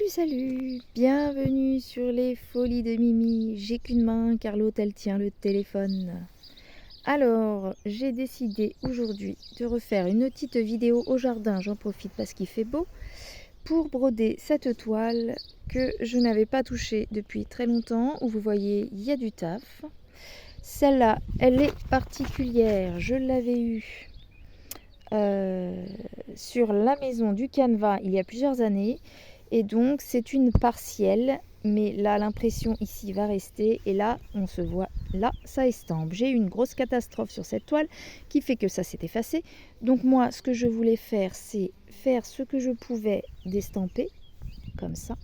Salut! Bienvenue sur les folies de Mimi. J'ai qu'une main car l'autre elle tient le téléphone. Alors, j'ai décidé aujourd'hui de refaire une petite vidéo au jardin, j'en profite parce qu'il fait beau, pour broder cette toile que je n'avais pas touchée depuis très longtemps, où vous voyez, il y a du taf. Celle-là, elle est particulière, je l'avais eue sur la maison du Canevas il y a plusieurs années. Et donc c'est une partielle, mais là l'impression ici va rester et là on se voit, là ça estampe. J'ai eu une grosse catastrophe sur cette toile qui fait que ça s'est effacé. Donc moi ce que je voulais faire, c'est faire ce que je pouvais d'estamper comme ça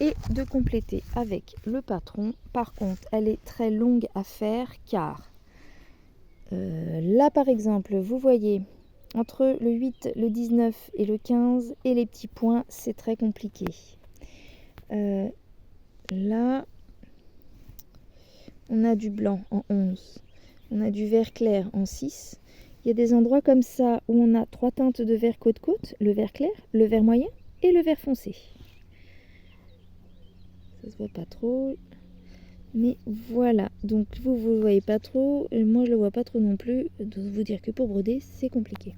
et de compléter avec le patron. Par contre elle est très longue à faire car là par exemple vous voyez entre le 8, le 19 et le 15 et les petits points, c'est très compliqué. Là, on a du blanc en 11. On a du vert clair en 6. Il y a des endroits comme ça où on a 3 teintes de vert côte-côte. Le vert clair, le vert moyen et le vert foncé. Ça se voit pas trop. Mais voilà, donc vous ne voyez pas trop. Et moi, je le vois pas trop non plus. De vous dire que pour broder, c'est compliqué.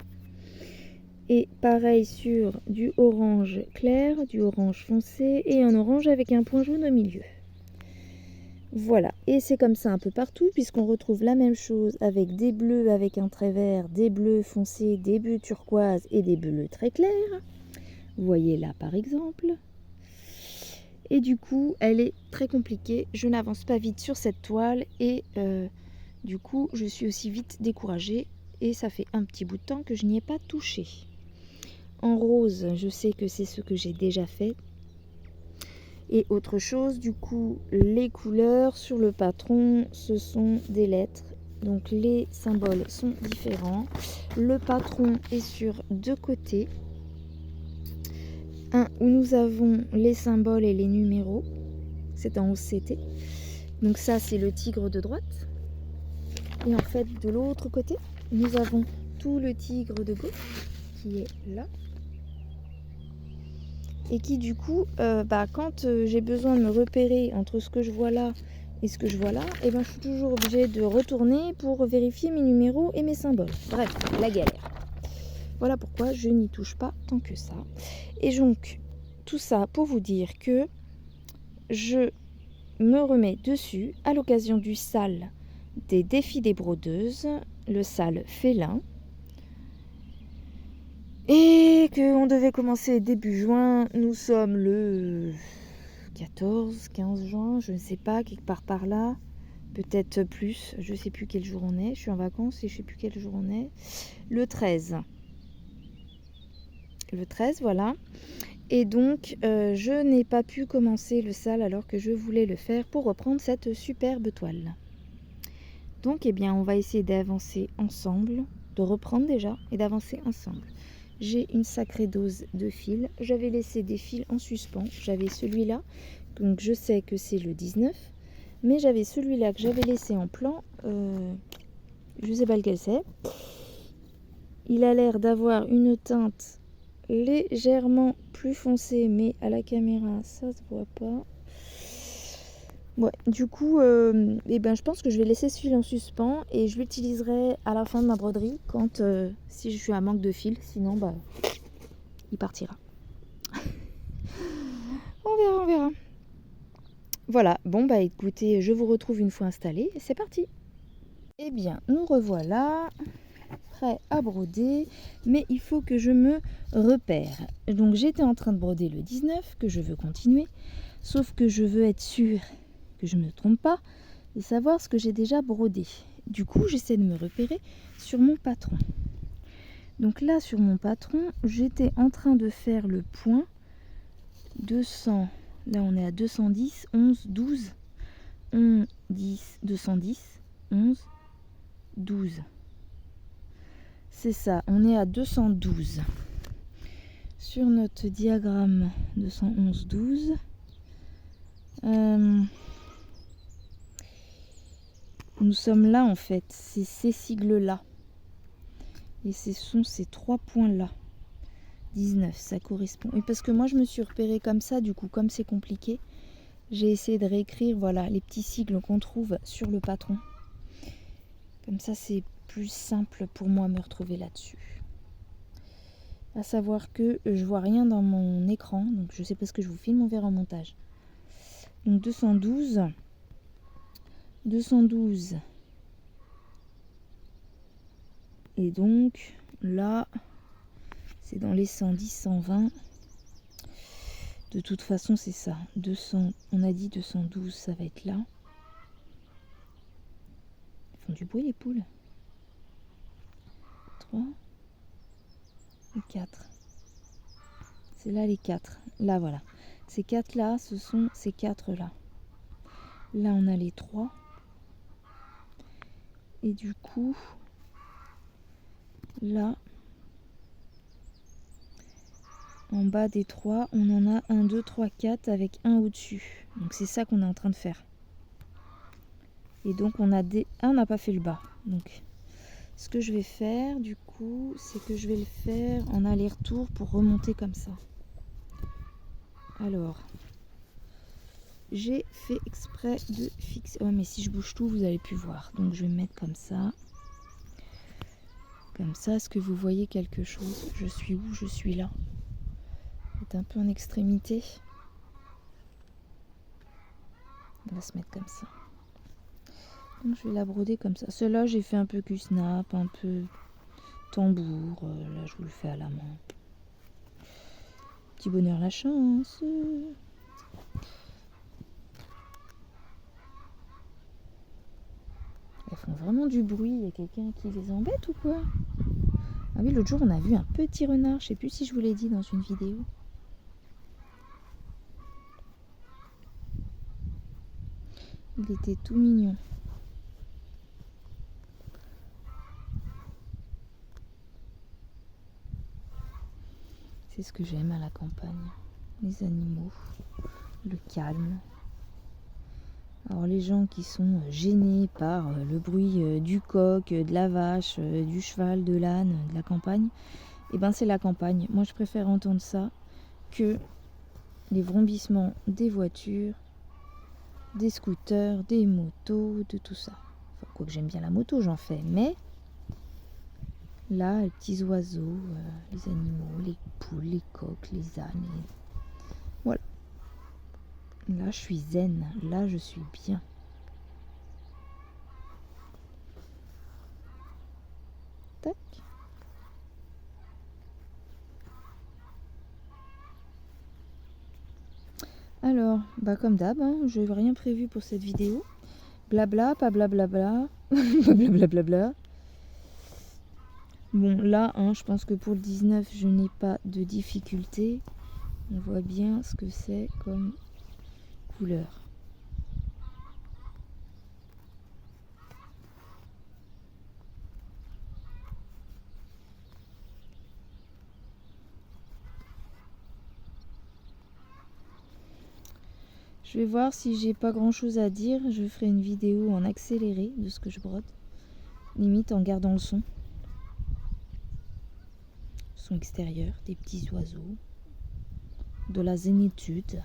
Et pareil sur du orange clair, du orange foncé et un orange avec un point jaune au milieu. Voilà, et c'est comme ça un peu partout puisqu'on retrouve la même chose avec des bleus avec un trait vert, des bleus foncés, des bleus turquoise et des bleus très clairs. Vous voyez là par exemple. Et du coup, elle est très compliquée. Je n'avance pas vite sur cette toile et du coup, je suis aussi vite découragée et ça fait un petit bout de temps que je n'y ai pas touché. En rose, je sais que c'est ce que j'ai déjà fait. Et autre chose, du coup, les couleurs sur le patron, ce sont des lettres. Donc les symboles sont différents. Le patron est sur deux côtés. Un où nous avons les symboles et les numéros. C'est en OCT. Donc ça, c'est le tigre de droite. Et en fait, de l'autre côté, nous avons tout le tigre de gauche qui est là. Et qui du coup, quand j'ai besoin de me repérer entre ce que je vois là et ce que je vois là, et je suis toujours obligée de retourner pour vérifier mes numéros et mes symboles. Bref, la galère. Voilà pourquoi je n'y touche pas tant que ça. Et donc, tout ça pour vous dire que je me remets dessus à l'occasion du SAL des défis des brodeuses, le SAL félin. Et qu'on devait commencer début juin, nous sommes le 14, 15 juin, je ne sais pas, quelque part par là, peut-être plus, je ne sais plus quel jour on est, je suis en vacances et je ne sais plus quel jour on est, le 13. Le 13, voilà. Et donc, je n'ai pas pu commencer le SAL alors que je voulais le faire pour reprendre cette superbe toile. Donc, eh bien, on va essayer d'avancer ensemble, de reprendre déjà et d'avancer ensemble. J'ai une sacrée dose de fils. J'avais laissé des fils en suspens. J'avais celui-là, donc je sais que c'est le 19. Mais j'avais celui-là que j'avais laissé en plan. Je ne sais pas lequel c'est. Il a l'air d'avoir une teinte légèrement plus foncée, mais à la caméra, ça se voit pas. Ouais, du coup, je pense que je vais laisser ce fil en suspens et je l'utiliserai à la fin de ma broderie quand si je suis à manque de fil, sinon il partira. On verra. Voilà, bon écoutez, je vous retrouve une fois installé et c'est parti. Eh bien, nous revoilà, prêts à broder, mais il faut que je me repère. Donc j'étais en train de broder le 19, que je veux continuer, sauf que je veux être sûre que je ne me trompe pas et savoir ce que j'ai déjà brodé. Du coup, j'essaie de me repérer sur mon patron. Donc là, sur mon patron, j'étais en train de faire le point 200. Là, on est à 210, 11, 12, 11, 10, 210, 11, 12. C'est ça, on est à 212. Sur notre diagramme 211, 12, nous sommes là en fait, c'est ces sigles-là. Et ce sont ces 3 points-là. 19, ça correspond. Et parce que moi, je me suis repérée comme ça, du coup, comme c'est compliqué, j'ai essayé de réécrire, voilà, les petits sigles qu'on trouve sur le patron. Comme ça, c'est plus simple pour moi me retrouver là-dessus. À savoir que je vois rien dans mon écran, donc je sais pas ce que je vous filme, on verra en montage. Donc 212. 212. Et donc, là, c'est dans les 110, 120. De toute façon, c'est ça. 200, on a dit 212, ça va être là. Ils font du bruit, les poules. 3 et 4. C'est là les 4. Là, voilà. Ces 4 là, ce sont ces 4 là. Là, on a les 3. Et du coup, là, en bas des 3, on en a 1, 2, 3, 4 avec 1 au-dessus. Donc c'est ça qu'on est en train de faire. Et donc on a des... Ah, on n'a pas fait le bas. Donc ce que je vais faire du coup, c'est que je vais le faire en aller-retour pour remonter comme ça. Alors, j'ai fait exprès de fixer... Ouais, mais si je bouge tout, vous allez plus voir. Donc je vais me mettre comme ça. Comme ça, est-ce que vous voyez quelque chose? Je suis où? Je suis là. C'est un peu en extrémité. On va se mettre comme ça. Donc je vais la broder comme ça. Celle-là, j'ai fait un peu Q-snap, un peu tambour. Là, je vous le fais à la main. Petit bonheur, la chance. Elles font vraiment du bruit. Il y a quelqu'un qui les embête ou quoi? Ah oui, l'autre jour, on a vu un petit renard. Je sais plus si je vous l'ai dit dans une vidéo. Il était tout mignon. C'est ce que j'aime à la campagne. Les animaux, le calme. Alors les gens qui sont gênés par le bruit du coq, de la vache, du cheval, de l'âne, de la campagne, et ben c'est la campagne. Moi je préfère entendre ça que les vrombissements des voitures, des scooters, des motos, de tout ça. Enfin, quoique j'aime bien la moto, j'en fais, mais là, les petits oiseaux, les animaux, les poules, les coqs, les ânes, voilà. Là, je suis zen. Là, je suis bien. Tac. Alors, bah comme d'hab, hein, je n'ai rien prévu pour cette vidéo. Blabla, pas blablabla. Blablabla. Bon, là, hein, je pense que pour le 19, je n'ai pas de difficulté. On voit bien ce que c'est comme couleur. Je vais voir si j'ai pas grand chose à dire. Je ferai une vidéo en accéléré de ce que je brode. Limite en gardant le son. Son extérieur, des petits oiseaux. De la zénitude.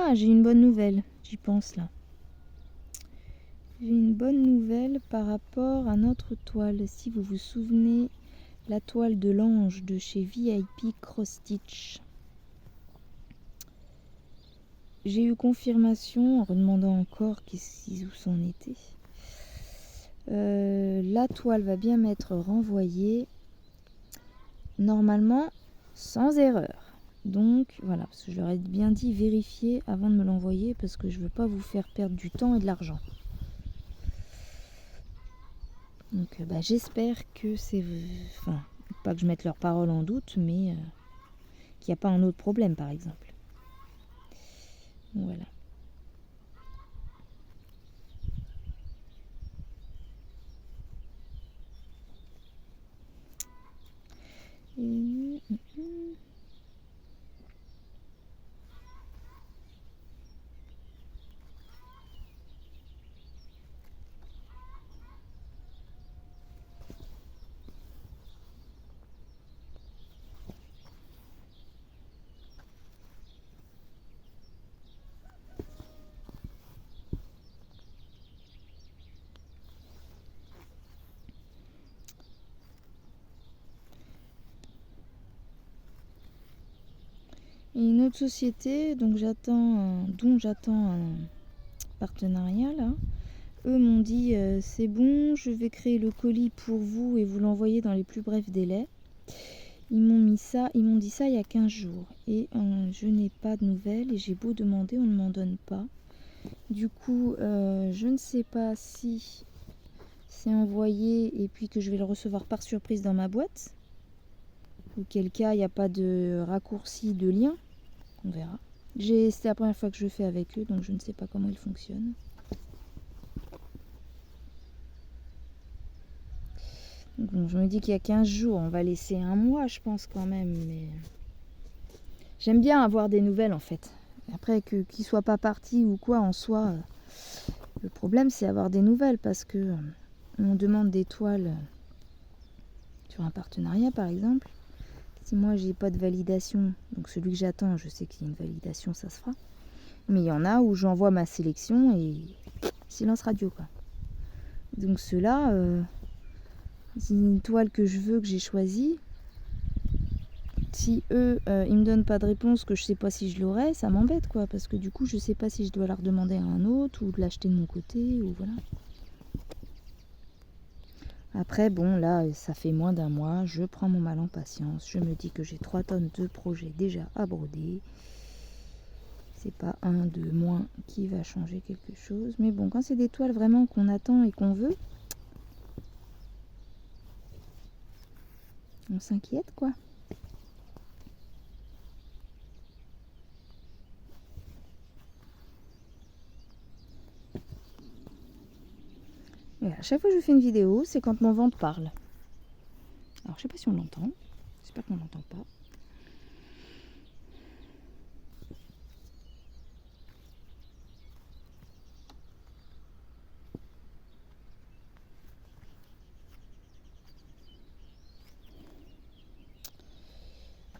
Ah, j'ai une bonne nouvelle, j'y pense là. J'ai une bonne nouvelle par rapport à notre toile. Si vous vous souvenez, la toile de l'ange de chez VIP Cross Stitch. J'ai eu confirmation en redemandant encore où c'en était. La toile va bien m'être renvoyée. Normalement, sans erreur. Donc voilà, parce que je leur ai bien dit vérifier avant de me l'envoyer parce que je veux pas vous faire perdre du temps et de l'argent. Donc j'espère que c'est... Enfin, pas que je mette leur parole en doute, mais qu'il n'y a pas un autre problème par exemple. Voilà. Et une autre société dont j'attends un partenariat là, eux m'ont dit c'est bon, je vais créer le colis pour vous et vous l'envoyer dans les plus brefs délais. Ils m'ont dit ça il y a 15 jours et je n'ai pas de nouvelles et j'ai beau demander, on ne m'en donne pas. Du coup, je ne sais pas si c'est envoyé et puis que je vais le recevoir par surprise dans ma boîte. Auquel cas, il n'y a pas de raccourci de lien. On verra. C'est la première fois que je fais avec eux, donc je ne sais pas comment ils fonctionnent. Donc, bon, je me dis qu'il y a 15 jours, on va laisser un mois, je pense quand même. Mais j'aime bien avoir des nouvelles en fait. Après, qu'ils ne soient pas partis ou quoi en soi, le problème c'est avoir des nouvelles parce que on demande des toiles sur un partenariat par exemple. Si moi j'ai pas de validation, donc celui que j'attends, je sais qu'il y a une validation, ça se fera. Mais il y en a où j'envoie ma sélection et silence radio quoi. Donc ceux-là, c'est une toile que je veux, que j'ai choisie. Si eux, ils me donnent pas de réponse, que je sais pas si je l'aurai, ça m'embête quoi, parce que du coup je sais pas si je dois la redemander à un autre ou de l'acheter de mon côté ou voilà. Après bon là ça fait moins d'un mois, je prends mon mal en patience, je me dis que j'ai 3 tonnes de projets déjà à broder. C'est pas un de moins qui va changer quelque chose, mais bon quand c'est des toiles vraiment qu'on attend et qu'on veut, on s'inquiète quoi. Et à chaque fois que je fais une vidéo, c'est quand mon ventre parle. Alors je sais pas si on l'entend, j'espère qu'on l'entend pas.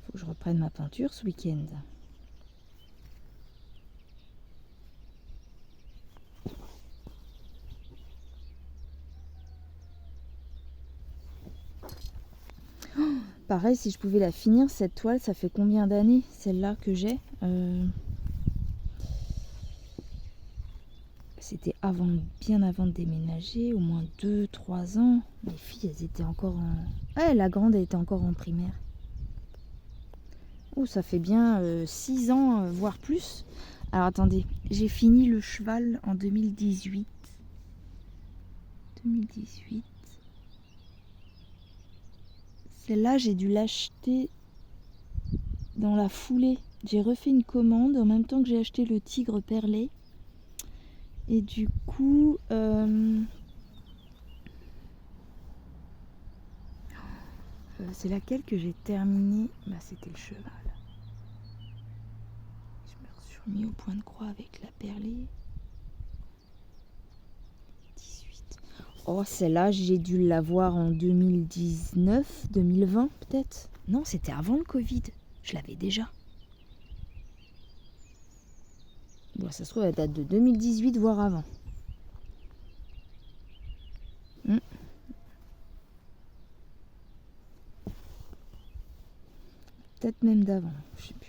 Faut que je reprenne ma peinture ce week-end. Pareil, si je pouvais la finir, cette toile, ça fait combien d'années, celle-là que j'ai C'était bien avant de déménager, au moins 2-3 ans. Mes filles, elles étaient encore en... Ah, la grande, elle était encore en primaire. Oh, ça fait bien 6 ans, voire plus. Alors attendez, j'ai fini le cheval en 2018. 2018. Celle-là, j'ai dû l'acheter dans la foulée. J'ai refait une commande en même temps que j'ai acheté le tigre perlé. Et du coup, c'est laquelle que j'ai terminé. Bah, c'était le cheval. Je me suis remis au point de croix avec la perlée. 18. Oh, celle-là, j'ai dû l'avoir en 2019, 2020 peut-être. Non, c'était avant le Covid. Je l'avais déjà. Bon, ça se trouve, elle date de 2018, voire avant. Peut-être même d'avant, je sais plus.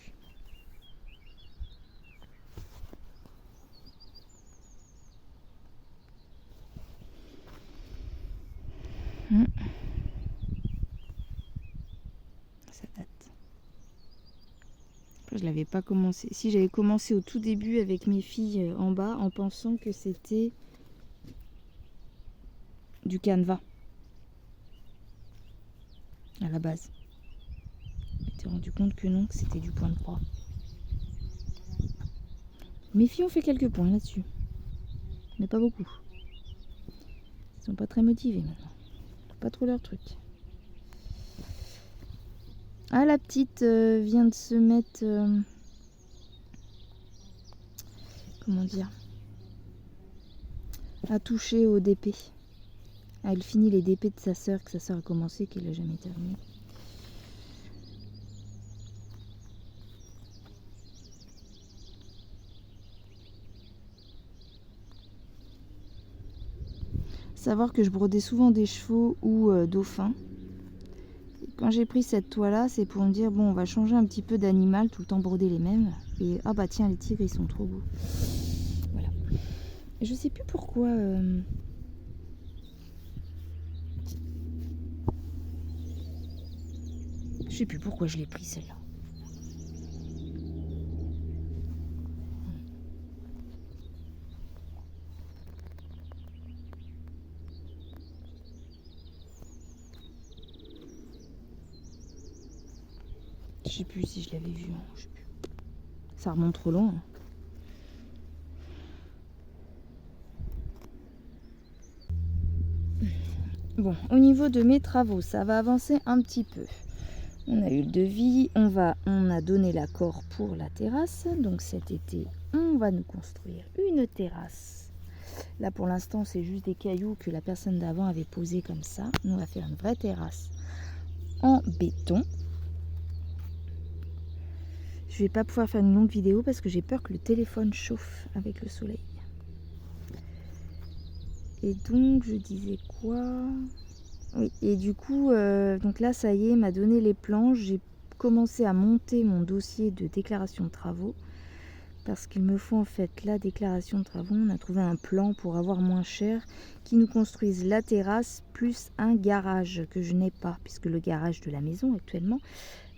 Ça date. Après, je l'avais pas commencé. Si, j'avais commencé au tout début avec mes filles en bas en pensant que c'était du canevas à la base. Je m'étais rendu compte que non, que c'était du point de croix. Mes filles ont fait quelques points là-dessus, mais pas beaucoup. Ils sont pas très motivés maintenant. Pas trop leur truc. Ah, la petite vient de se mettre... comment dire, à toucher au DP. Elle finit les DP de sa sœur, que sa sœur a commencé, qu'elle n'a jamais terminé. Savoir que je brodais souvent des chevaux ou dauphins. Quand j'ai pris cette toile-là, c'est pour me dire, bon, on va changer un petit peu d'animal, tout le temps broder les mêmes. Et, ah bah tiens, les tigres, ils sont trop beaux. Voilà. Et je sais plus pourquoi... Je sais plus pourquoi je l'ai pris, celle-là. Je sais plus si je l'avais vu, hein, je sais plus. Ça remonte trop loin. Bon, au niveau de mes travaux, ça va avancer un petit peu. On a eu le devis, on a donné l'accord pour la terrasse. Donc cet été, on va nous construire une terrasse. Là pour l'instant, c'est juste des cailloux que la personne d'avant avait posés comme ça. Nous, on va faire une vraie terrasse en béton. Je vais pas pouvoir faire une longue vidéo parce que j'ai peur que le téléphone chauffe avec le soleil. Et donc, je disais quoi? Oui, et du coup, donc là, ça y est, m'a donné les plans. J'ai commencé à monter mon dossier de déclaration de travaux. Parce qu'il me faut en fait la déclaration de travaux. On a trouvé un plan pour avoir moins cher qui nous construise la terrasse plus un garage que je n'ai pas. Puisque le garage de la maison actuellement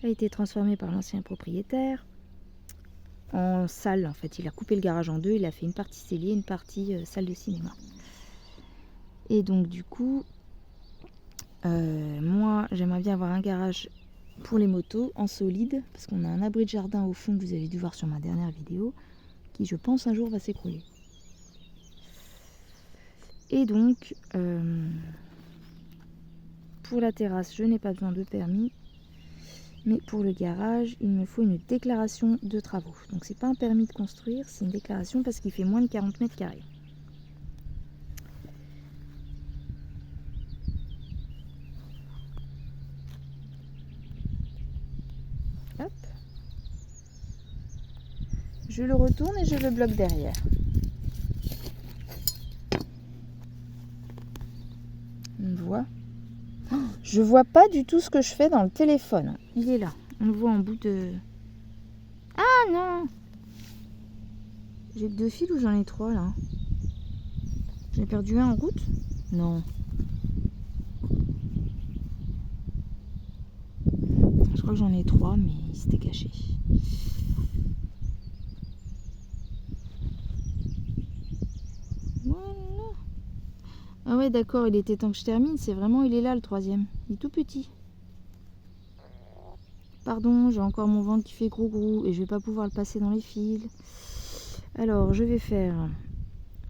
a été transformé par l'ancien propriétaire en salle. En fait, il a coupé le garage en deux. Il a fait une partie cellier, une partie salle de cinéma. Et donc du coup, moi j'aimerais bien avoir un garage pour les motos en solide, parce qu'on a un abri de jardin au fond que vous avez dû voir sur ma dernière vidéo, qui je pense un jour va s'écrouler. Et donc, pour la terrasse, je n'ai pas besoin de permis, mais pour le garage, il me faut une déclaration de travaux. Donc c'est pas un permis de construire, c'est une déclaration parce qu'il fait moins de 40 mètres carrés. Hop. Je le retourne et je le bloque derrière. On voit. Oh, je vois pas du tout ce que je fais dans le téléphone. Il est là. On le voit en bout de... Ah non! J'ai que 2 fils ou j'en ai 3 là? J'ai perdu un en route? Non. Je crois que j'en ai 3, mais il s'était caché. Voilà. Ah ouais, d'accord, il était temps que je termine. C'est vraiment, il est là le 3e. Il est tout petit. Pardon, j'ai encore mon ventre qui fait gros gros et je vais pas pouvoir le passer dans les fils. Alors, je vais faire...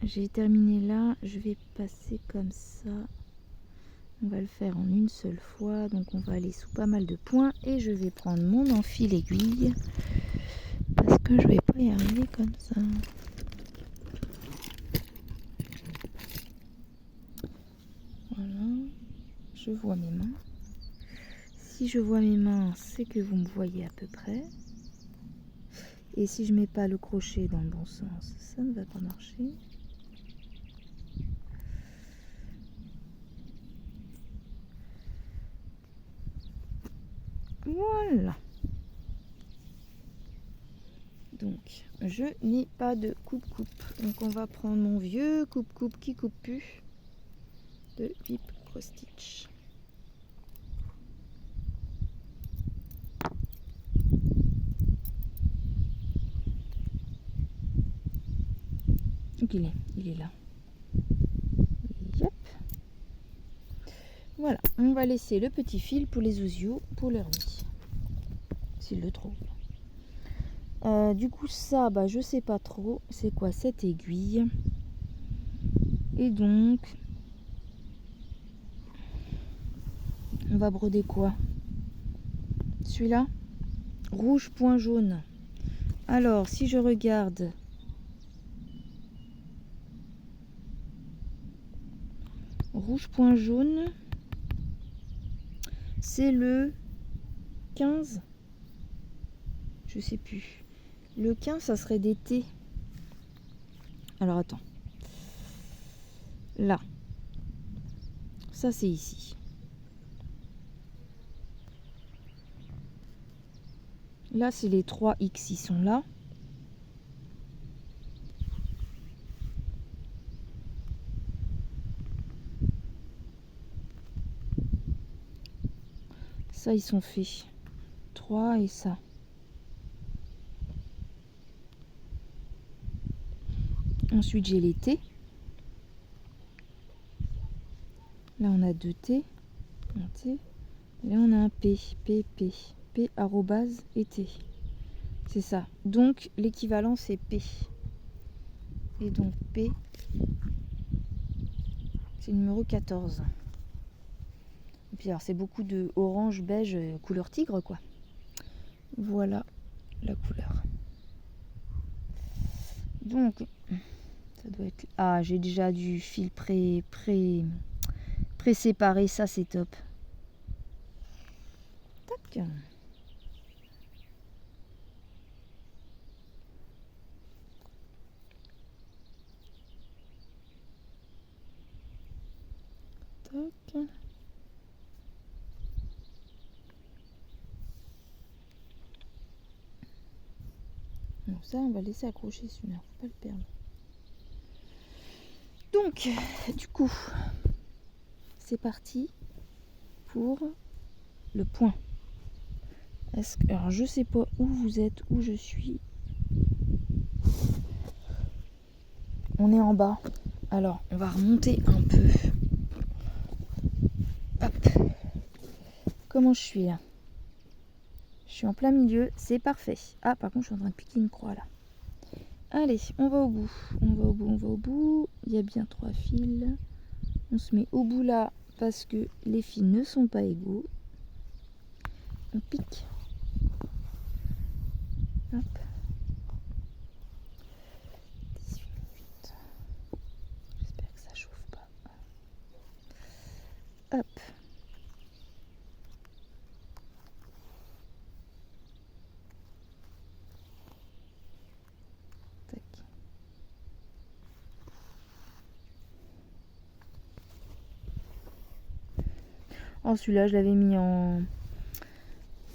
J'ai terminé là, je vais passer comme ça. On va le faire en une seule fois. Donc on va aller sous pas mal de points. Et je vais prendre mon enfil aiguille. Parce que je vais pas y arriver comme ça. Voilà. Je vois mes mains. Si je vois mes mains, c'est que vous me voyez à peu près. Et si je mets pas le crochet dans le bon sens, ça ne va pas marcher. Voilà. Donc, je n'ai pas de coupe-coupe. Donc, on va prendre mon vieux coupe-coupe qui coupe plus de Vip Cross Stitch. Donc, il est là. Yep. Voilà, on va laisser le petit fil pour les osios pour leur nid. S'ils le trouvent. Du coup ça, bah, je sais pas trop c'est quoi cette aiguille. Et donc on va broder quoi? celui-là. Rouge point jaune. Alors, si je regarde... Rouge point jaune, c'est le 15. Je sais plus. Le 15, ça serait d'été. Alors, attends. Là. Ça, c'est ici. Là, c'est les 3X, ils sont là. Ça, ils sont faits. 3 et ça. Ensuite, j'ai les T. Là, on a 2 T. Un T. Et là, on a un P. P, P. P, arrobase et T. C'est ça. Donc, l'équivalent, c'est P. Et donc, P, c'est le numéro 14. Et puis, alors, c'est beaucoup de orange, beige, couleur tigre, quoi. Voilà la couleur. Donc, ça doit être... Ah, j'ai déjà du fil pré-séparé. Ça, c'est top. Tac. Tac. Donc ça, on va laisser accrocher celui-là, faut pas le perdre. Donc, du coup, c'est parti pour le point. Alors, je sais pas où vous êtes, où je suis. On est en bas. Alors, on va remonter un peu. Hop. Comment je suis là? Je suis en plein milieu, c'est parfait. Ah, par contre, je suis en train de piquer une croix là. Allez, on va au bout. On va au bout, on va au bout. Il y a bien 3 fils. On se met au bout là parce que les fils ne sont pas égaux. On pique. Hop. 18 minutes. J'espère que ça chauffe pas. Hop. Tac. Oh, celui-là, je l'avais mis en...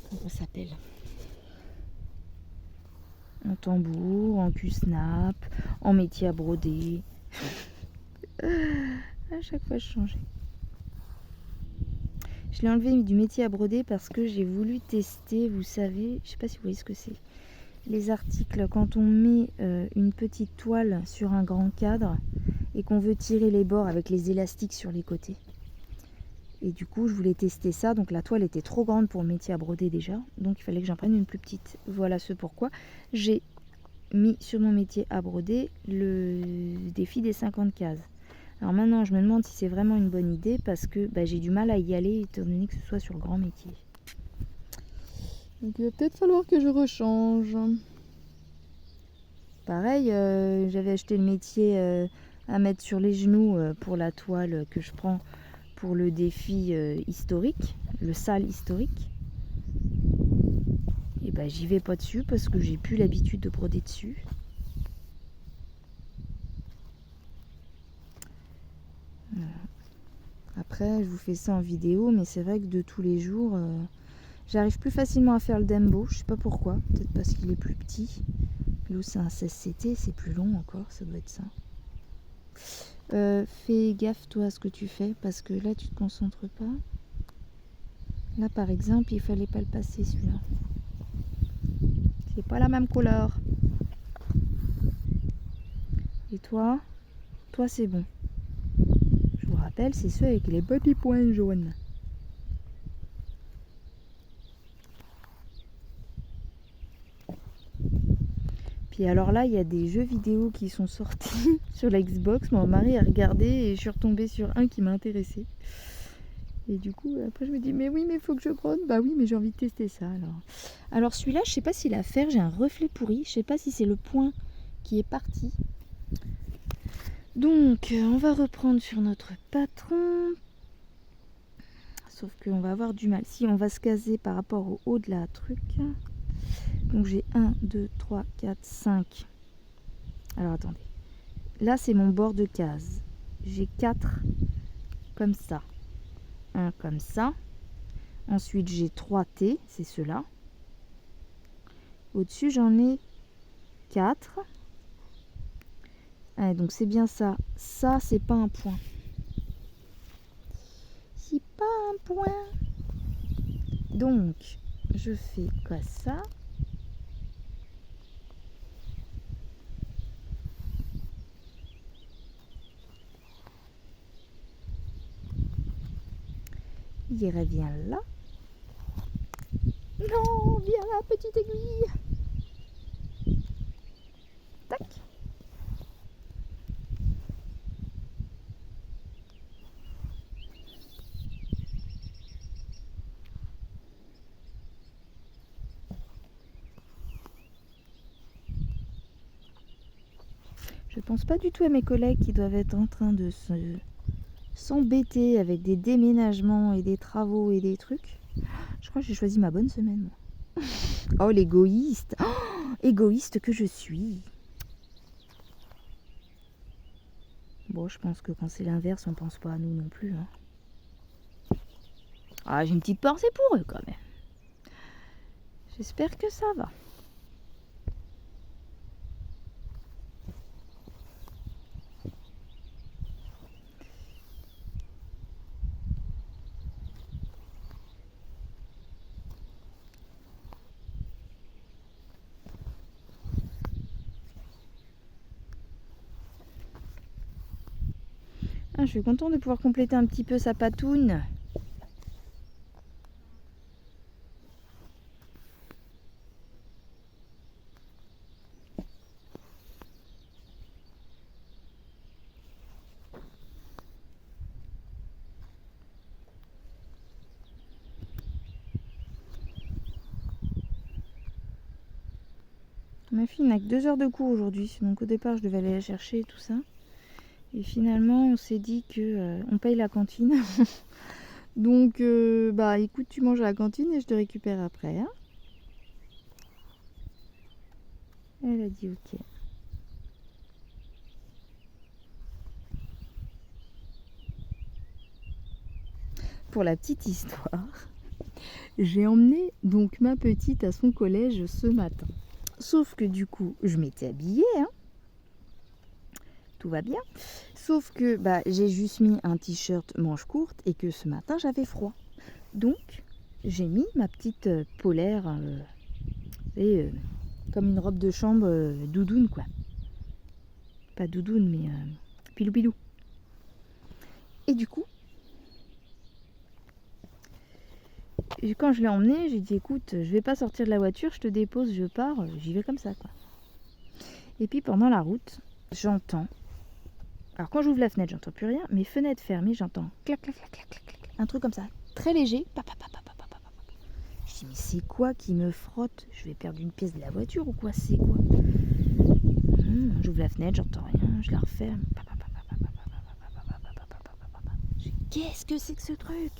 Comment ça s'appelle? En tambour, en cul-snap, en métier à broder. À chaque fois, je changeais. Je l'ai enlevé du métier à broder parce que j'ai voulu tester, vous savez, je sais pas si vous voyez ce que c'est. Les articles, quand on met une petite toile sur un grand cadre et qu'on veut tirer les bords avec les élastiques sur les côtés. Et du coup, je voulais tester ça. Donc la toile était trop grande pour le métier à broder déjà. Donc il fallait que j'en prenne une plus petite. Voilà ce pourquoi j'ai mis sur mon métier à broder le défi des 50 cases. Alors maintenant, je me demande si c'est vraiment une bonne idée parce que j'ai du mal à y aller étant donné que ce soit sur grand métier. Donc il va peut-être falloir que je rechange. Pareil, j'avais acheté le métier à mettre sur les genoux pour la toile que je prends pour le défi historique, le sale historique. Et j'y vais pas dessus parce que j'ai plus l'habitude de broder dessus. Voilà. Après, je vous fais ça en vidéo, mais c'est vrai que de tous les jours, j'arrive plus facilement à faire le Dembo. Je sais pas pourquoi, peut-être parce qu'il est plus petit. L'eau, c'est un 16CT, c'est plus long encore, ça doit être ça. Fais gaffe toi à ce que tu fais parce que là tu te concentres pas. Là par exemple il fallait pas le passer celui-là. C'est pas la même couleur. Et toi c'est bon. Je vous rappelle, c'est ceux avec les petits points jaunes. Puis alors là, il y a des jeux vidéo qui sont sortis sur la Xbox. Mon mari a regardé et je suis retombée sur un qui m'a intéressée. Et du coup, après je me dis, mais oui, mais il faut que je gronde. Bah oui, mais j'ai envie de tester ça alors. Alors celui-là, je sais pas s'il a à faire, j'ai un reflet pourri. Je sais pas si c'est le point qui est parti. Donc, on va reprendre sur notre patron. Sauf qu'on va avoir du mal. Si on va se caser par rapport au haut de la truc. Donc j'ai 1, 2, 3, 4, 5. Alors attendez. Là, c'est mon bord de case. J'ai 4 comme ça. Un comme ça. Ensuite, j'ai 3 T, c'est ceux-là. Au-dessus, j'en ai 4. Ah, donc c'est bien ça. Ça, c'est pas un point. C'est pas un point. Donc, je fais quoi ça? Il revient là. Non, viens là, petite aiguille. Tac. Je pense pas du tout à mes collègues qui doivent être en train de s'embêter avec des déménagements et des travaux et des trucs. Je crois que j'ai choisi ma bonne semaine, moi. Oh, l'égoïste. Oh, égoïste que je suis. Bon, je pense que quand c'est l'inverse, on pense pas à nous non plus. Hein. Ah, j'ai une petite pensée pour eux quand même. J'espère que ça va. Ah, je suis contente de pouvoir compléter un petit peu sa patoune. Ma fille n'a que 2 heures de cours aujourd'hui, donc au départ je devais aller la chercher et tout ça. Et finalement on s'est dit que on paye la cantine. Donc bah écoute, tu manges à la cantine et je te récupère après. Hein. Elle a dit ok. Pour la petite histoire, j'ai emmené donc ma petite à son collège ce matin. Sauf que du coup, je m'étais habillée, hein. Tout va bien. Sauf que bah, j'ai juste mis un t-shirt manche courte et que ce matin j'avais froid. Donc j'ai mis ma petite polaire et comme une robe de chambre doudoune quoi. Pas doudoune mais pilou pilou. Et du coup, quand je l'ai emmené, j'ai dit écoute, je vais pas sortir de la voiture, je te dépose, je pars, j'y vais comme ça quoi. Et puis pendant la route, j'entends. Alors quand j'ouvre la fenêtre, j'entends plus rien, mais fenêtre fermée, j'entends clac clac clac clac clac clac. Un truc comme ça, très léger. Je dis mais c'est quoi qui me frotte? Je vais perdre une pièce de la voiture ou quoi? C'est quoi? J'ouvre la fenêtre, j'entends rien, je la referme. Qu'est-ce que c'est que ce truc?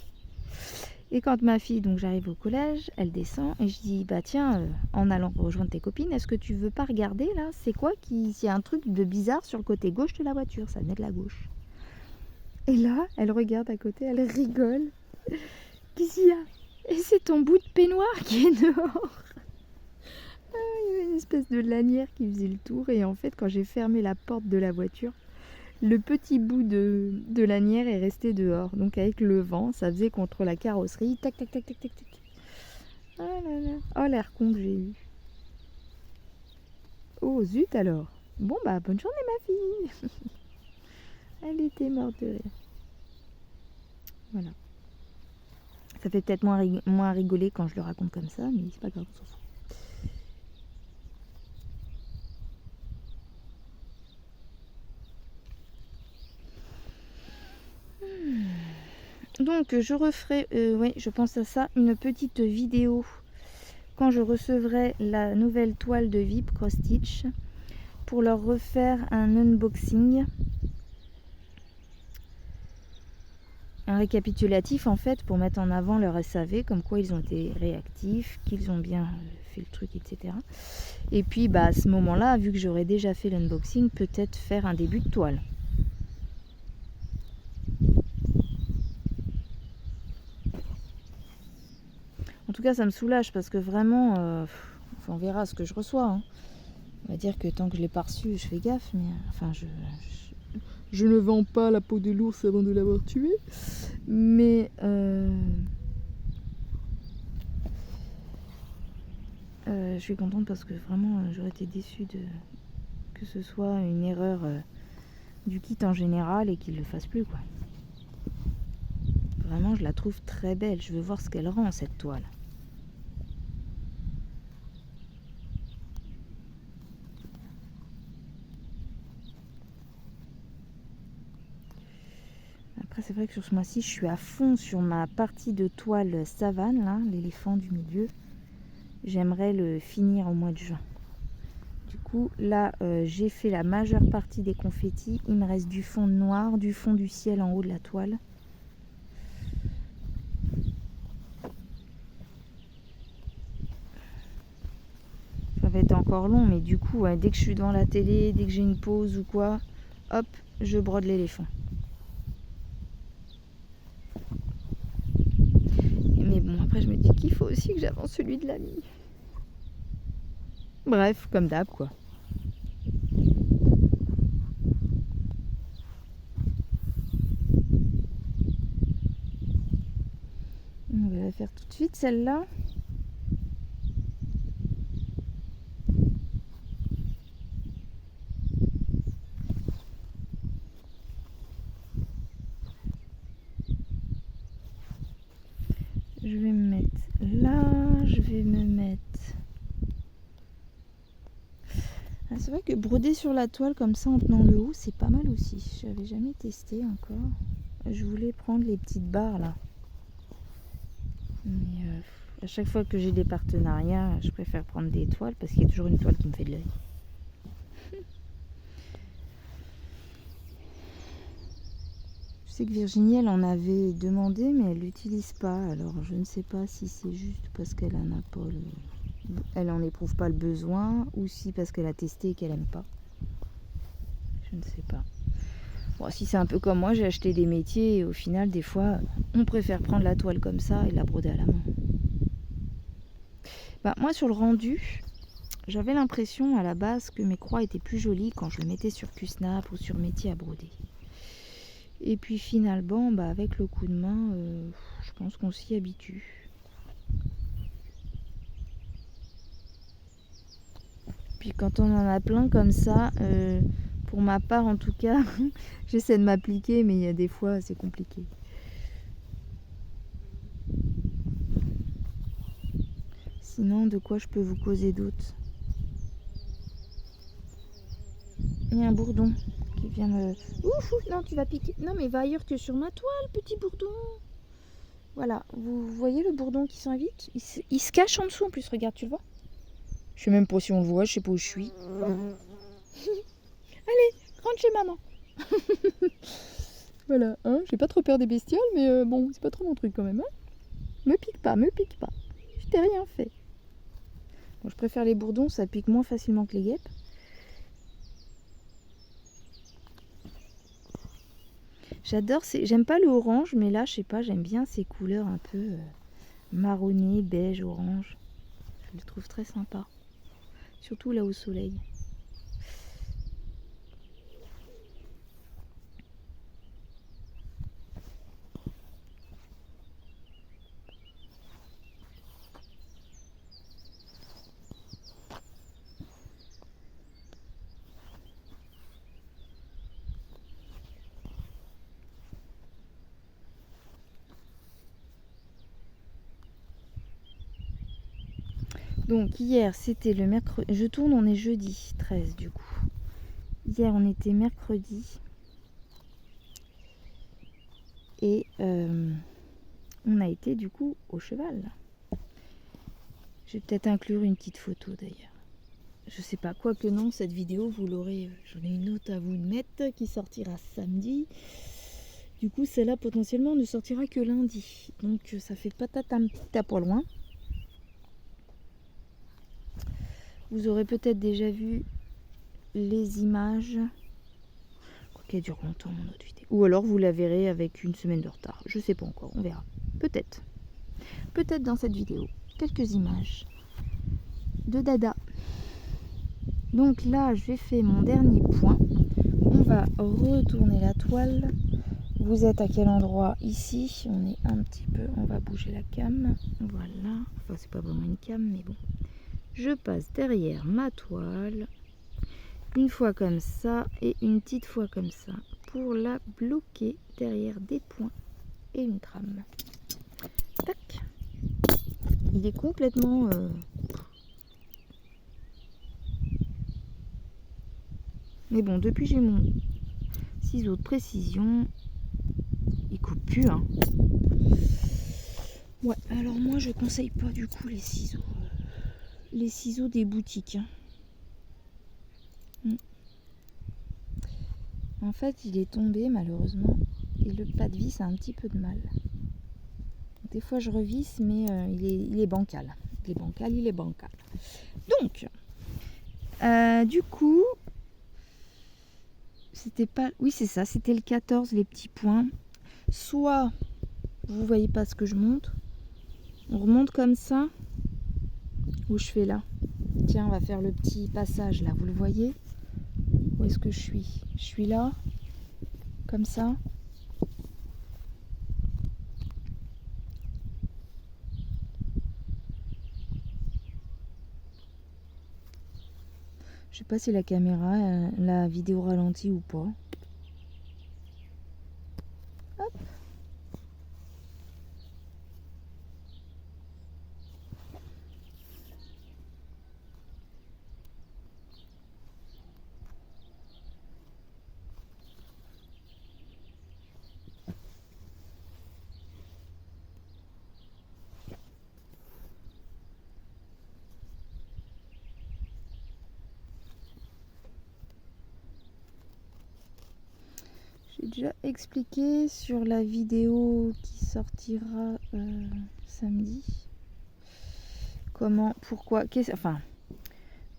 Et quand ma fille, donc j'arrive au collège, elle descend et je dis bah tiens, en allant rejoindre tes copines, est-ce que tu veux pas regarder là? C'est quoi qui. Il y a un truc de bizarre sur le côté gauche de la voiture, ça venait de la gauche. Et là, elle regarde à côté, elle rigole. Qu'est-ce qu'il y a? Et c'est ton bout de peignoir qui est dehors. Ah, il y avait une espèce de lanière qui faisait le tour et en fait quand j'ai fermé la porte de la voiture, le petit bout de lanière est resté dehors. Donc avec le vent, ça faisait contre la carrosserie. Tac, tac, tac, tac, tac, tac. Oh là là. Oh l'air con que j'ai eu. Oh zut alors. Bon bah bonne journée ma fille. Elle était morte de rire. Voilà. Ça fait peut-être moins rigoler quand je le raconte comme ça, mais c'est pas grave, on s'en fout. Donc je referai, oui, je pense à ça, une petite vidéo quand je recevrai la nouvelle toile de VIP Cross Stitch pour leur refaire un unboxing, un récapitulatif en fait, pour mettre en avant leur SAV, comme quoi ils ont été réactifs, qu'ils ont bien fait le truc, etc. Et puis à ce moment-là, vu que j'aurai déjà fait l'unboxing, peut-être faire un début de toile. En tout cas, ça me soulage parce que vraiment, on verra ce que je reçois. Hein. On va dire que tant que je l'ai pas reçu, je fais gaffe, mais enfin, je ne vends pas la peau de l'ours avant de l'avoir tué. Mais je suis contente parce que vraiment, j'aurais été déçue que ce soit une erreur du kit en général et qu'il ne le fasse plus, quoi. Vraiment, je la trouve très belle. Je veux voir ce qu'elle rend, cette toile. Après, c'est vrai que sur ce mois-ci, je suis à fond sur ma partie de toile savane, là, l'éléphant du milieu. J'aimerais le finir au mois de juin. Du coup, là, j'ai fait la majeure partie des confettis. Il me reste du fond noir, du fond du ciel en haut de la toile. Ça va être encore long, mais du coup, dès que je suis devant la télé, dès que j'ai une pause ou quoi, hop, je brode l'éléphant. Mais bon, après, je me dis qu'il faut aussi que j'avance celui de l'ami. Bref, comme d'hab, quoi. On va la faire tout de suite, celle-là. Je vais me mettre là, je vais me mettre... Ah, c'est vrai que broder sur la toile comme ça en tenant le haut, c'est pas mal aussi. J'avais jamais testé encore. Je voulais prendre les petites barres là. Mais à chaque fois que j'ai des partenariats, je préfère prendre des toiles parce qu'il y a toujours une toile qui me fait de l'œil. Je sais que Virginie, elle en avait demandé, mais elle l'utilise pas. Alors je ne sais pas si c'est juste parce qu'elle en a pas elle en éprouve pas le besoin, ou si parce qu'elle a testé et qu'elle aime pas. Je ne sais pas. Bon, si c'est un peu comme moi, j'ai acheté des métiers et au final, des fois, on préfère prendre la toile comme ça et la broder à la main. Moi, sur le rendu, j'avais l'impression à la base que mes croix étaient plus jolies quand je le mettais sur Q-Snap ou sur métier à broder. Et puis finalement, avec le coup de main, je pense qu'on s'y habitue. Puis quand on en a plein comme ça, pour ma part en tout cas, j'essaie de m'appliquer, mais il y a des fois c'est compliqué. Sinon, de quoi je peux vous causer d'autre? Il y a un bourdon qui vient me... Ouf, non, tu vas piquer. Non, mais va ailleurs que sur ma toile, petit bourdon. Voilà, vous voyez le bourdon qui s'invite? Il se cache en dessous en plus, regarde, tu le vois? Je sais même pas si on le voit, je sais pas où je suis. Allez, rentre chez maman. Voilà, hein, j'ai pas trop peur des bestioles, mais bon, c'est pas trop mon truc quand même. Hein, me pique pas, me pique pas. Je t'ai rien fait. Bon, je préfère les bourdons, ça pique moins facilement que les guêpes. J'adore, j'aime pas le orange, mais là, je sais pas, j'aime bien ces couleurs un peu marronnées, beige, orange. Je le trouve très sympa. Surtout là au soleil. Donc hier c'était le mercredi, je tourne, on est jeudi 13 du coup. Hier on était mercredi et on a été du coup au cheval. Je vais peut-être inclure une petite photo d'ailleurs. Je sais pas, quoi que non, cette vidéo vous l'aurez, j'en ai une autre à vous mettre qui sortira samedi. Du coup celle-là potentiellement ne sortira que lundi. Donc ça fait patata pour loin. Vous aurez peut-être déjà vu les images. Quoiqu'elle dure longtemps mon autre vidéo. Ou alors vous la verrez avec une semaine de retard. Je sais pas encore, on verra. Peut-être. Peut-être dans cette vidéo. Quelques images de Dada. Donc là, j'ai fait mon dernier point. On va retourner la toile. Vous êtes à quel endroit? Ici, on est un petit peu... On va bouger la cam. Voilà. Enfin, c'est pas vraiment une cam, mais bon. Je passe derrière ma toile. Une fois comme ça et une petite fois comme ça. Pour la bloquer derrière des points et une trame. Tac. Il est complètement... Mais bon, depuis j'ai mon ciseau de précision, il coupe plus, hein. Ouais, alors moi je conseille pas du coup les ciseaux. Les ciseaux des boutiques. En fait, il est tombé malheureusement et le pas de vis a un petit peu de mal. Des fois je revisse, mais il est bancal. Il est bancal. Donc, du coup, c'était pas... Oui, c'est ça, c'était le 14, les petits points. Soit, vous voyez pas ce que je montre, on remonte comme ça, ou je fais là. Tiens, on va faire le petit passage là, vous le voyez? Où est-ce que je suis? Je suis là, comme ça. Je sais pas si la caméra, la vidéo ralentit ou pas. Hop. J'ai déjà expliqué sur la vidéo qui sortira samedi comment, pourquoi,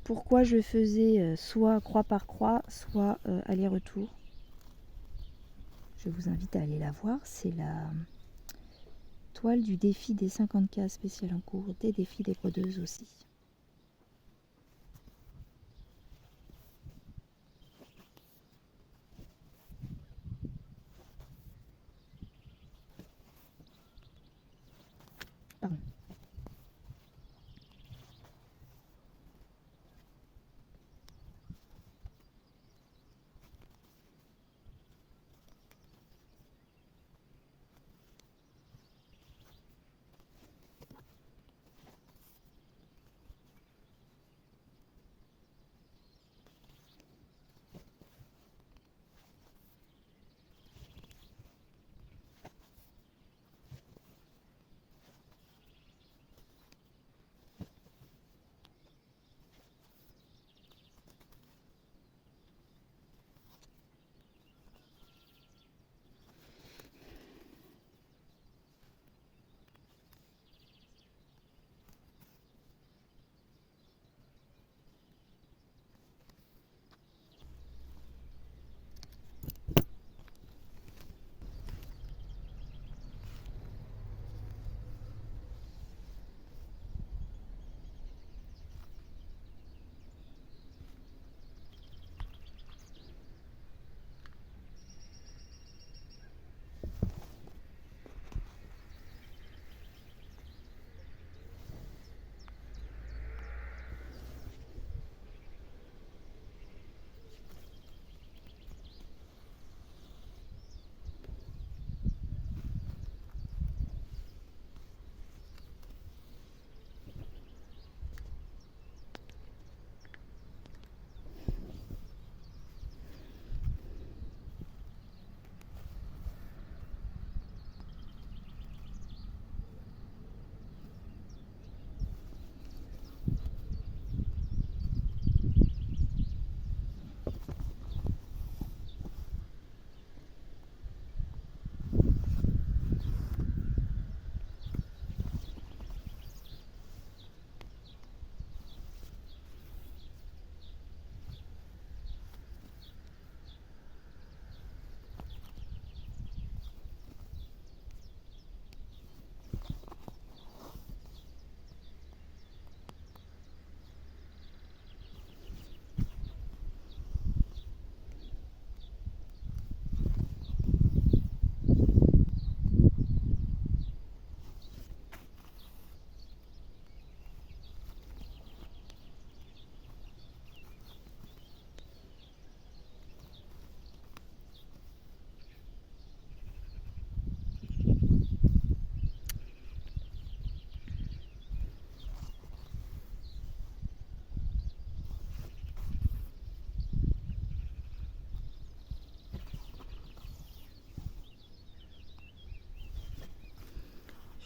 pourquoi je faisais soit croix par croix, soit aller-retour. Je vous invite à aller la voir. C'est la toile du défi des 50K spécial en cours, des défis des brodeuses aussi. Pardon.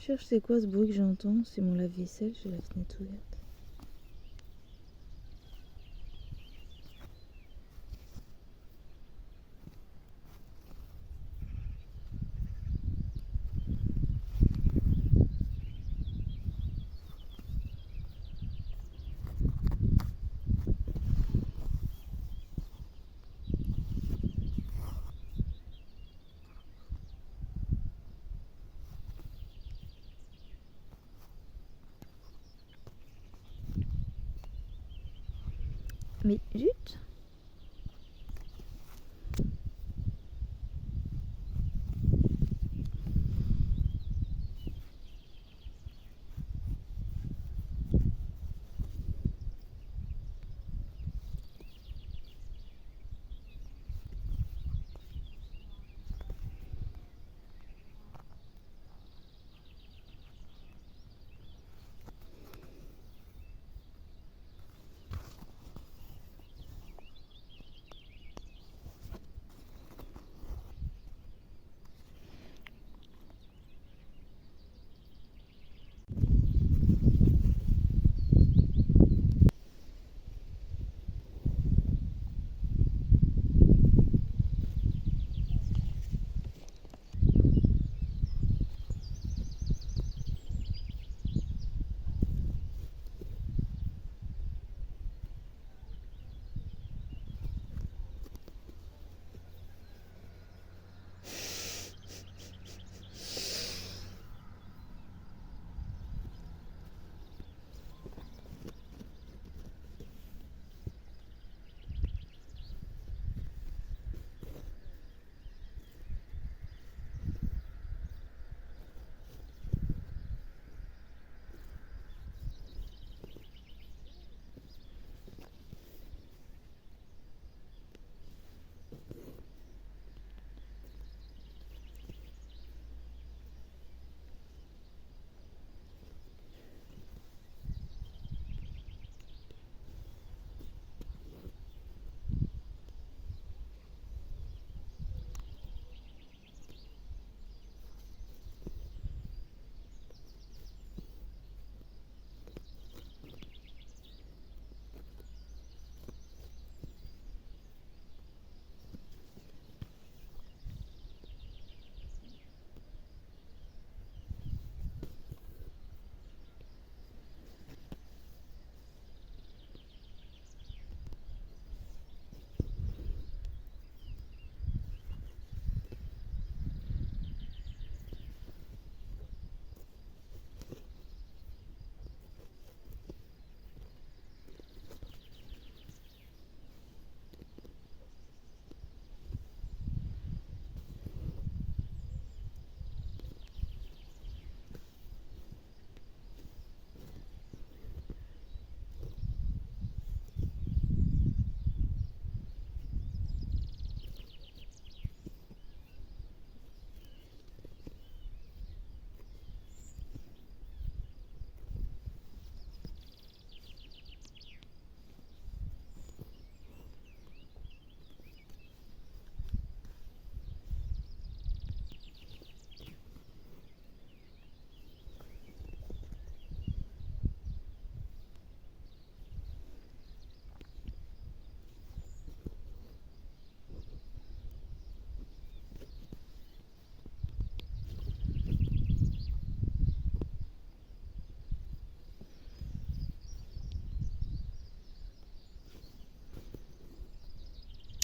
cherche c'est quoi ce bruit que j'entends. C'est mon lave-vaisselle, j'ai la fenêtre ouverte. Mais zut!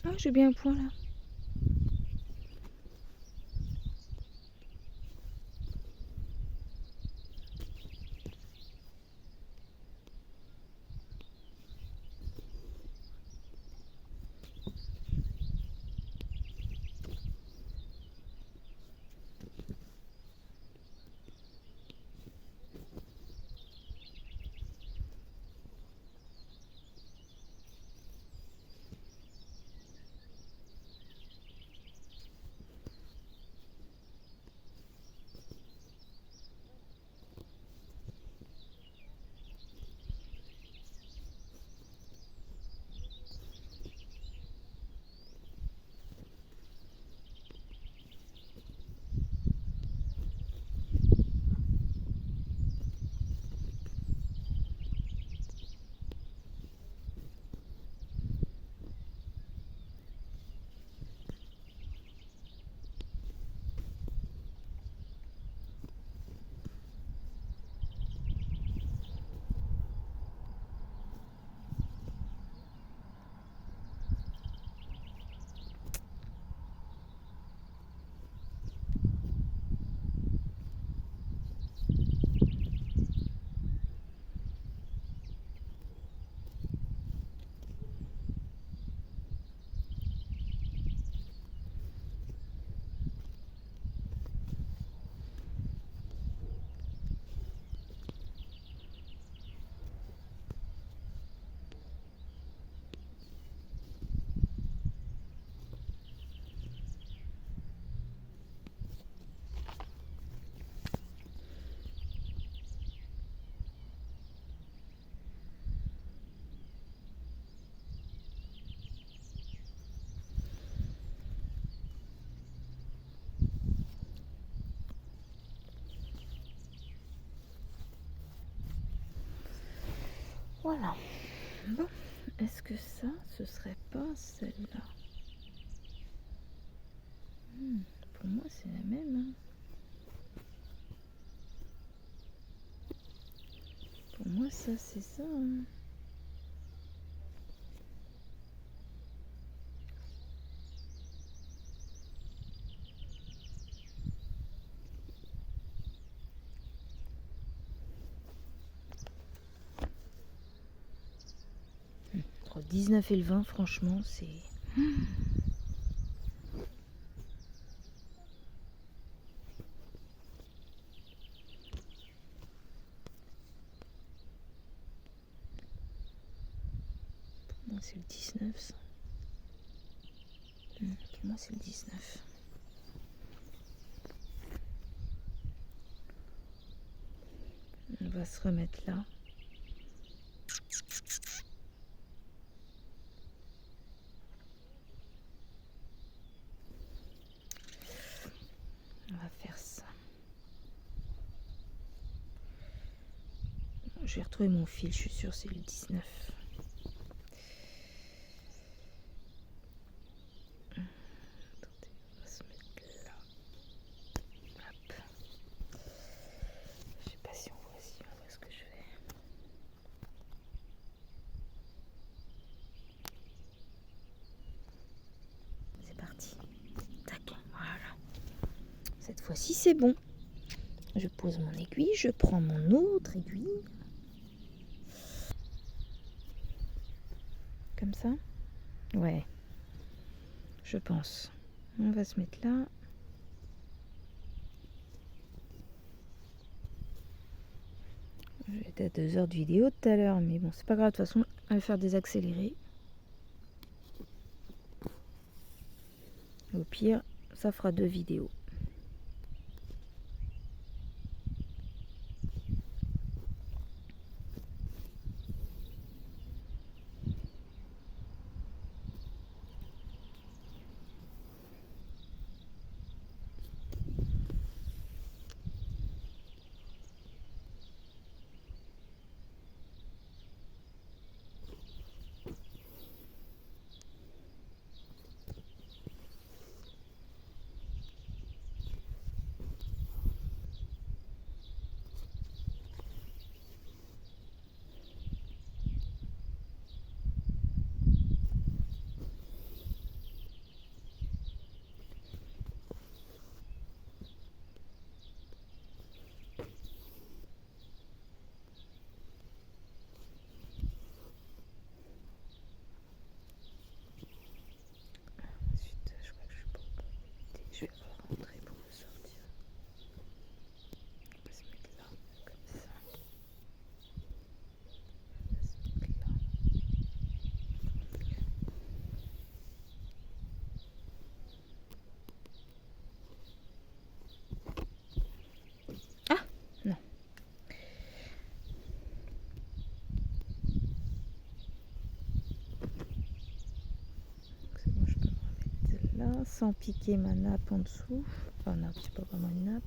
Ah, j'ai bien un point là. Voilà. Bon, est-ce que ça, ce serait pas celle-là? Pour moi, c'est la même. Hein. Pour moi, ça, c'est ça. Hein. Entre 19 et le 20, franchement, c'est... Pour moi, c'est le 19, ça. Pour moi, c'est le 19. On va se remettre là. On va faire ça. Je vais retrouver mon fil, je suis sûre c'est le 19. Attendez, on va se mettre là. Hop. Je sais pas si on voit ce que je fais. C'est parti. Tac, voilà. Cette fois-ci c'est bon. Je pose mon aiguille, je prends mon autre aiguille. Comme ça? Ouais. Je pense. On va se mettre là. J'étais à 2 heures de vidéo tout à l'heure, mais bon, c'est pas grave. De toute façon, on va faire des accélérés. Au pire, ça fera 2 vidéos. Ensuite, je crois que je suis pas au bon. Je vais rentrer pour le sortir. On va se mettre là, comme ça. On va se mettre là. Ah non. C'est bon, je peux me remettre là sans piquer ma nappe en dessous. Enfin, nappe, c'est pas vraiment une nappe.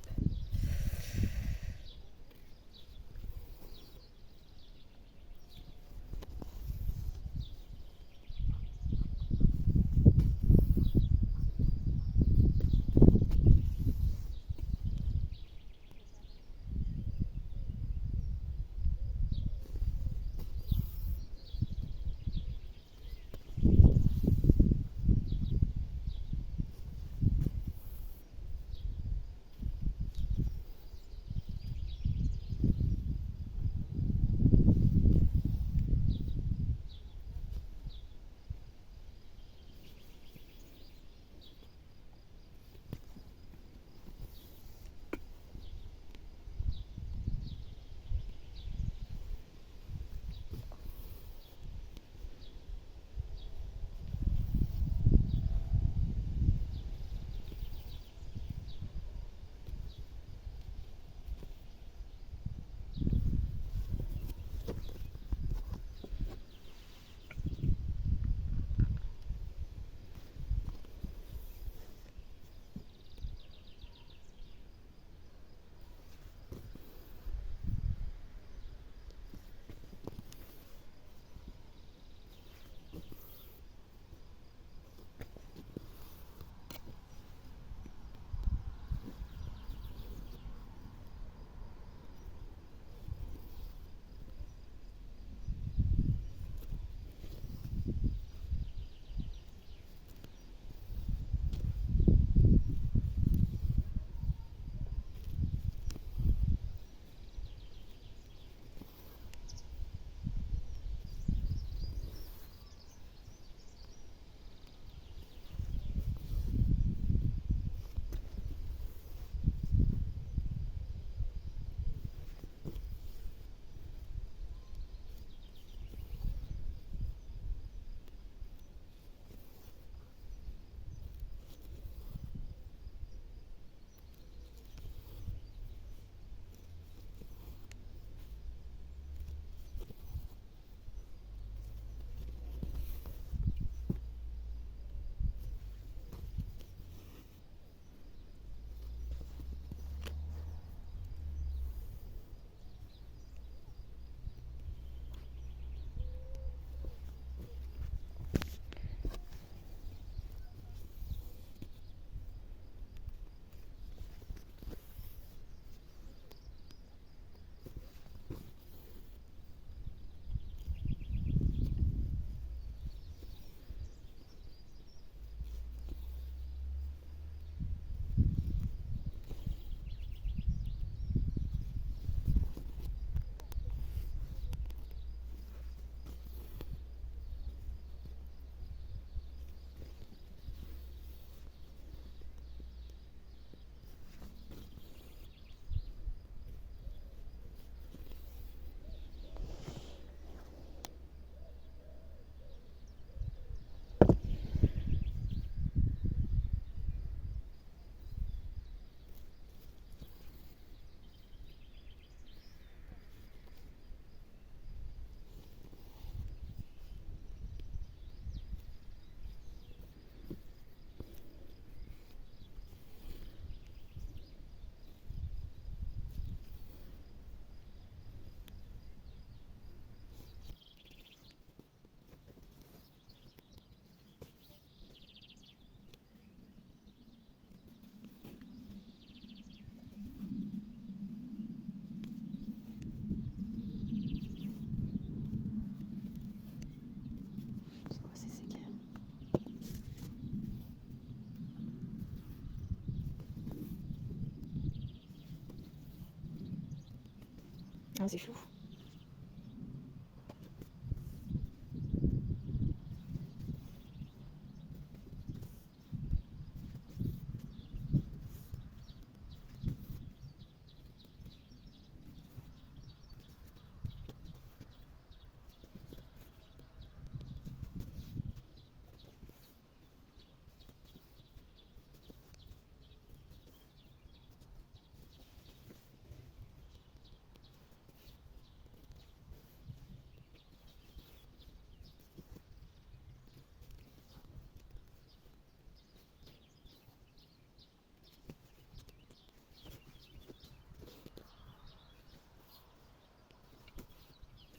Ah, c'est flou.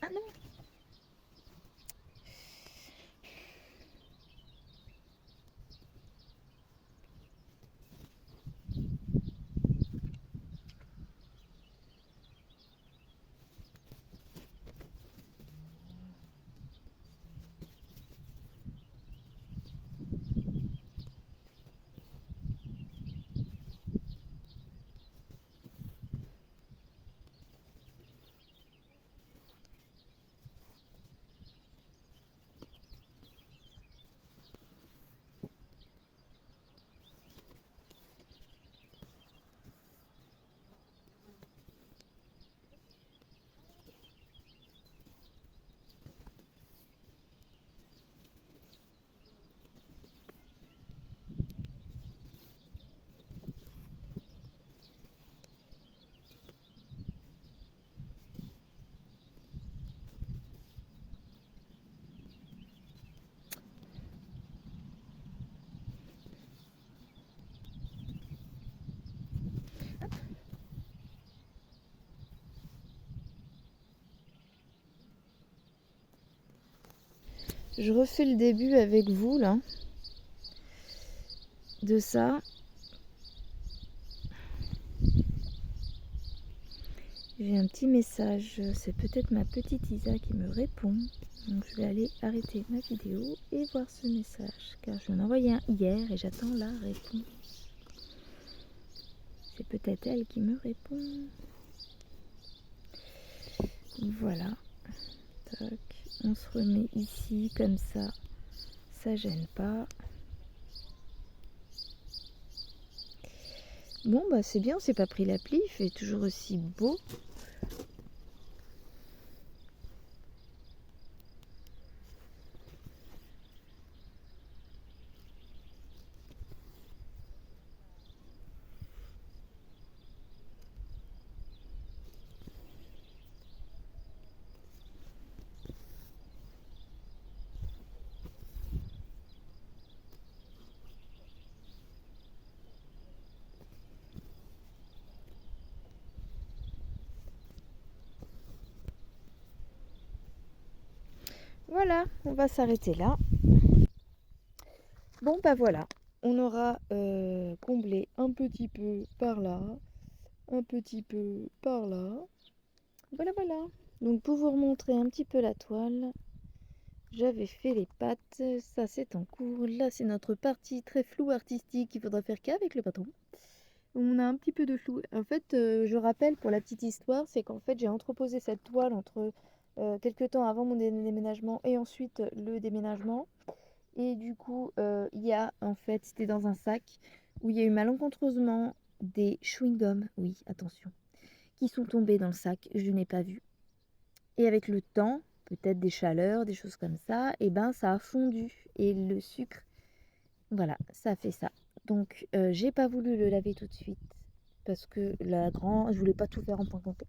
Ah non. Je refais le début avec vous là, de ça. J'ai un petit message, c'est peut-être ma petite Isa qui me répond. Donc je vais aller arrêter ma vidéo et voir ce message, car je lui en ai envoyé un hier et j'attends la réponse. C'est peut-être elle qui me répond. Voilà. Tac. On se remet ici comme ça gêne pas. Bon bah c'est bien, on s'est pas pris l'appli, il fait toujours aussi beau. Voilà, on va s'arrêter là. Bon bah voilà, on aura comblé un petit peu par là, un petit peu par là. Voilà, voilà. Donc pour vous remontrer un petit peu la toile, j'avais fait les pattes, ça c'est en cours. Là c'est notre partie très floue artistique qu'il faudra faire qu'avec le patron. On a un petit peu de flou. En fait, je rappelle pour la petite histoire, c'est qu'en fait j'ai entreposé cette toile entre quelques temps avant mon déménagement et ensuite le déménagement. Et du coup, il y a en fait, c'était dans un sac où il y a eu malencontreusement des chewing-gums, oui, attention, qui sont tombés dans le sac, je n'ai pas vu. Et avec le temps, peut-être des chaleurs, des choses comme ça, et ben ça a fondu. Et le sucre, voilà, ça a fait ça. Donc, j'ai pas voulu le laver tout de suite parce que je voulais pas tout faire en point complet.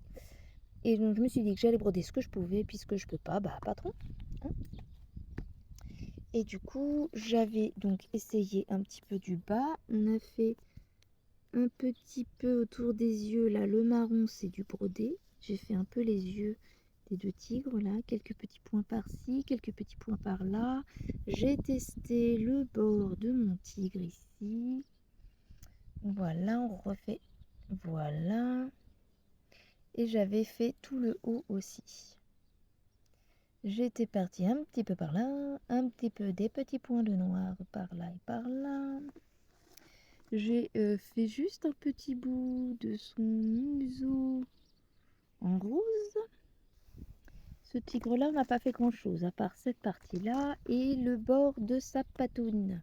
Et donc, je me suis dit que j'allais broder ce que je pouvais, puisque je peux pas, bah patron. Hein. Et du coup, j'avais donc essayé un petit peu du bas. On a fait un petit peu autour des yeux. Là, le marron, c'est du brodé. J'ai fait un peu les yeux des deux tigres, là. Quelques petits points par-ci, quelques petits points par-là. J'ai testé le bord de mon tigre ici. Voilà, on refait. Voilà. Et j'avais fait tout le haut aussi. J'étais partie un petit peu par là, un petit peu des petits points de noir par là et par là. J'ai fait juste un petit bout de son museau en rose. Ce tigre-là n'a pas fait grand-chose, à part cette partie-là et le bord de sa patoune.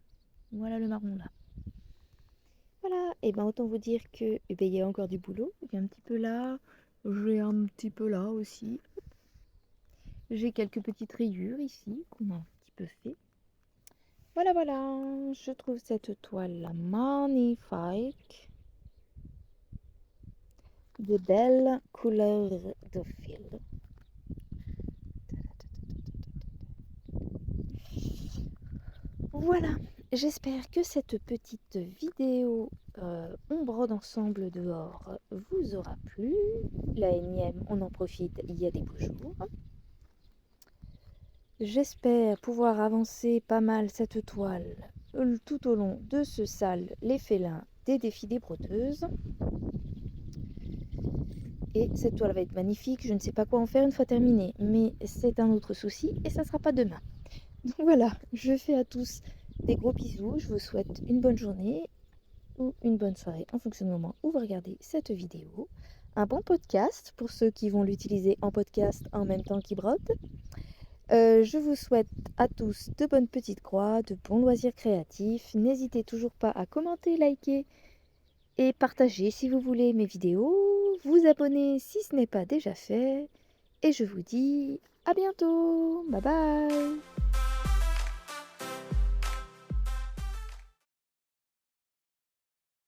Voilà le marron là. Voilà, et ben autant vous dire que il y a encore du boulot. Il y a un petit peu là, j'ai un petit peu là aussi. J'ai quelques petites rayures ici qu'on a un petit peu fait. Voilà, voilà, je trouve cette toile magnifique. De belles couleurs de fil. Voilà, j'espère que cette petite vidéo on brode ensemble dehors vous aura plu. La énième, on en profite, il y a des beaux jours. J'espère pouvoir avancer pas mal cette toile tout au long de ce sale Les Félins des défis des brodeuses. Et cette toile va être magnifique, je ne sais pas quoi en faire une fois terminée, mais c'est un autre souci et ça ne sera pas demain. Donc voilà, je fais à tous des gros bisous, je vous souhaite une bonne journée ou une bonne soirée en fonction du moment où vous regardez cette vidéo. Un bon podcast pour ceux qui vont l'utiliser en podcast en même temps qu'ils brodent. Je vous souhaite à tous de bonnes petites croix, de bons loisirs créatifs. N'hésitez toujours pas à commenter, liker et partager si vous voulez mes vidéos. Vous abonner si ce n'est pas déjà fait. Et je vous dis à bientôt. Bye bye.